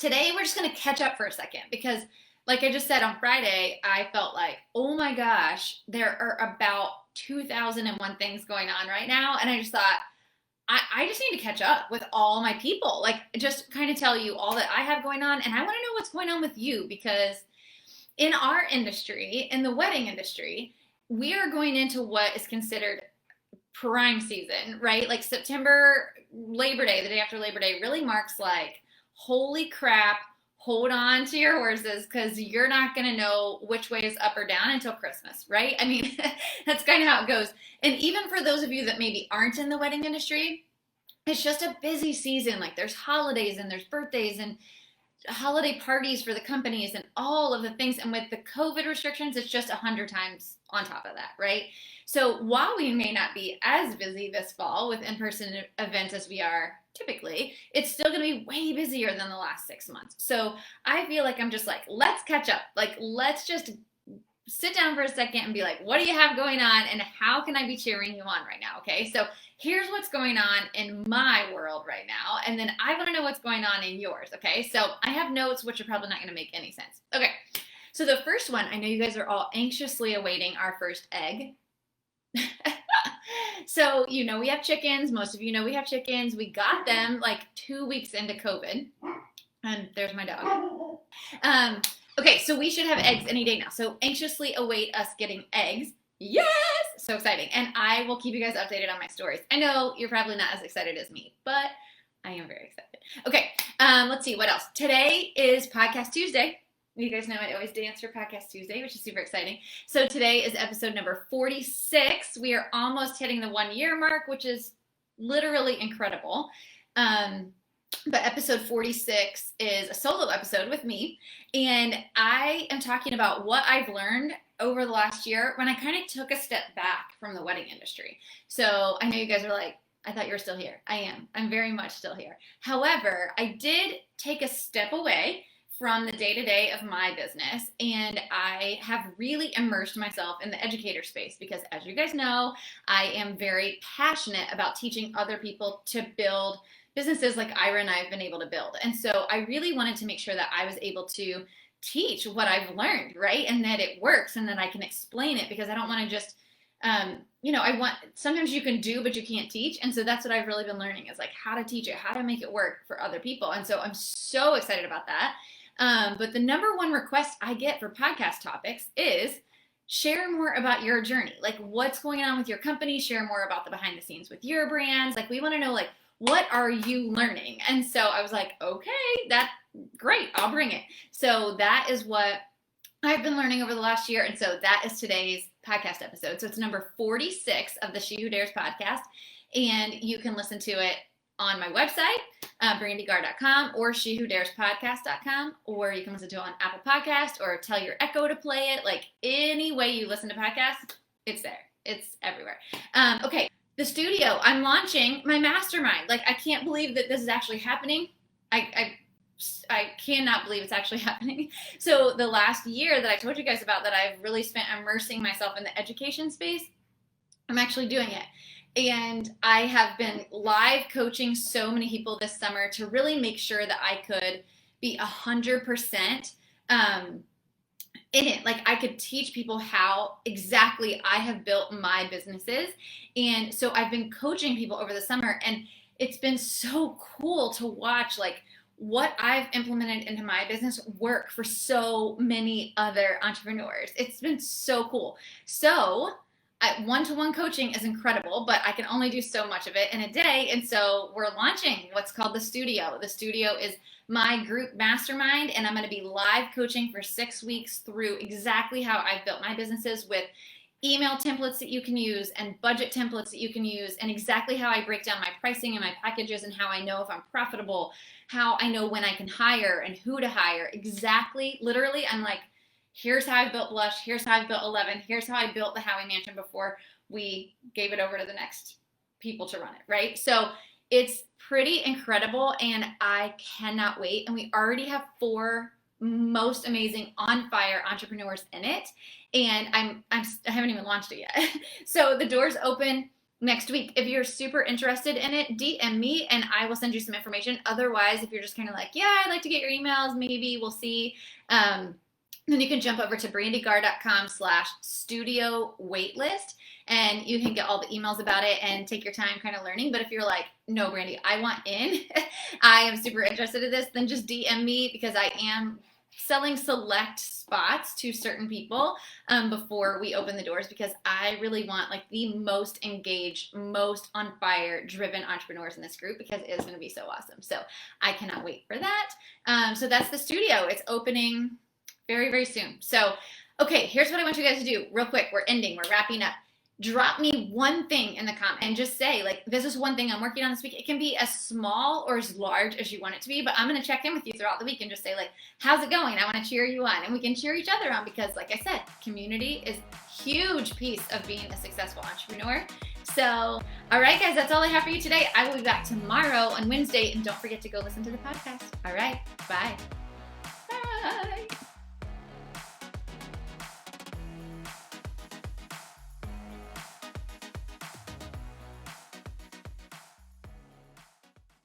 Today, we're just going to catch up for a second because, like I just said on Friday, I felt like, oh my gosh, there are about 2001 things going on right now. And I just thought, I just need to catch up with all my people, like just kind of tell you all that I have going on. And I want to know what's going on with you because in our industry, in the wedding industry, we are going into what is considered prime season, right? Like September, Labor Day, the day after Labor Day, really marks like, holy crap, hold on to your horses because you're not going to know which way is up or down until Christmas, right? I mean, that's kind of how it goes. And even for those of you that maybe aren't in the wedding industry, it's just a busy season. Like there's holidays and there's birthdays and holiday parties for the companies and all of the things. And with the COVID restrictions, it's just 100 times on top of that, right? So while we may not be as busy this fall with in-person events as we are typically, it's still going to be way busier than the last 6 months. So I feel like I'm just like, let's catch up. Like, let's just sit down for a second and be like, what do you have going on and how can I be cheering you on right now? Okay, so here's what's going on in my world right now, and then I want to know what's going on in yours. Okay, so I have notes which are probably not going to make any sense. Okay, so the first one, I know you guys are all anxiously awaiting our first egg. So you know we have chickens. Most of you know we have chickens. We got them like 2 weeks into COVID, and there's my dog. Okay, so we should have eggs any day now. So anxiously await us getting eggs. Yes! So exciting. And I will keep you guys updated on my stories. I know you're probably not as excited as me, but I am very excited. Okay, let's see, what else? Today is Podcast Tuesday. You guys know I always dance for Podcast Tuesday, which is super exciting. So today is episode number 46. We are almost hitting the 1 year mark, which is literally incredible. But episode 46 is a solo episode with me, and I am talking about what I've learned over the last year when I kind of took a step back from the wedding industry. So I know you guys are like, I thought you were still here. I am. I'm very much still here. However, I did take a step away from the day-to-day of my business, and I have really immersed myself in the educator space because, as you guys know, I am very passionate about teaching other people to build businesses like Ira and I have been able to build. And so I really wanted to make sure that I was able to teach what I've learned, right? And that it works and that I can explain it, because I don't want to just, sometimes you can do, but you can't teach. And so that's what I've really been learning is like how to teach it, how to make it work for other people. And so I'm so excited about that. But the number one request I get for podcast topics is share more about your journey. Like what's going on with your company, share more about the behind the scenes with your brands. Like we want to know like, what are you learning? And so I was like, okay, that's great. I'll bring it. So that is what I've been learning over the last year. And so that is today's podcast episode. So it's number 46 of the She Who Dares podcast. And you can listen to it on my website, brandeegaar.com, or shewhodarespodcast.com, or you can listen to it on Apple Podcast or tell your Echo to play it. Like any way you listen to podcasts, it's there. It's everywhere. Okay. The studio, I'm launching my mastermind. Like, I can't believe that this is actually happening. I cannot believe it's actually happening. So the last year that I told you guys about that I've really spent immersing myself in the education space, I'm actually doing it. And I have been live coaching so many people this summer to really make sure that I could be 100% in it. Like I could teach people how exactly I have built my businesses. And so I've been coaching people over the summer, and it's been so cool to watch like what I've implemented into my business work for so many other entrepreneurs. It's been so cool. So one-to-one coaching is incredible, but I can only do so much of it in a day. And so we're launching what's called the studio. The studio is my group mastermind, and I'm going to be live coaching for 6 weeks through exactly how I've built my businesses with email templates that you can use and budget templates that you can use, and exactly how I break down my pricing and my packages and how I know if I'm profitable, how I know when I can hire and who to hire. Exactly, literally, I'm like, here's how I built Blush, here's how I built 11, here's how I built the Howie Mansion before we gave it over to the next people to run it, right? So it's pretty incredible, and I cannot wait. And we already have 4 most amazing on fire entrepreneurs in it, and I haven't even launched it yet. So the doors open next week. If you're super interested in it, DM me and I will send you some information. Otherwise, if you're just kind of like, yeah, I'd like to get your emails, maybe we'll see. Then you can jump over to brandeegaar.com/studio waitlist and you can get all the emails about it and take your time kind of learning. But if you're like, no, Brandee, I want in, I am super interested in this, then just DM me, because I am selling select spots to certain people before we open the doors, because I really want like the most engaged, most on fire, driven entrepreneurs in this group, because it's going to be so awesome. So I cannot wait for that. So that's the studio. It's opening very, very soon. So, okay, here's what I want you guys to do real quick. We're wrapping up. Drop me one thing in the comment and just say, like, this is one thing I'm working on this week. It can be as small or as large as you want it to be, but I'm going to check in with you throughout the week and just say, like, how's it going? I want to cheer you on. And we can cheer each other on, because, like I said, community is a huge piece of being a successful entrepreneur. So, all right, guys, that's all I have for you today. I will be back tomorrow on Wednesday, and don't forget to go listen to the podcast. All right, bye.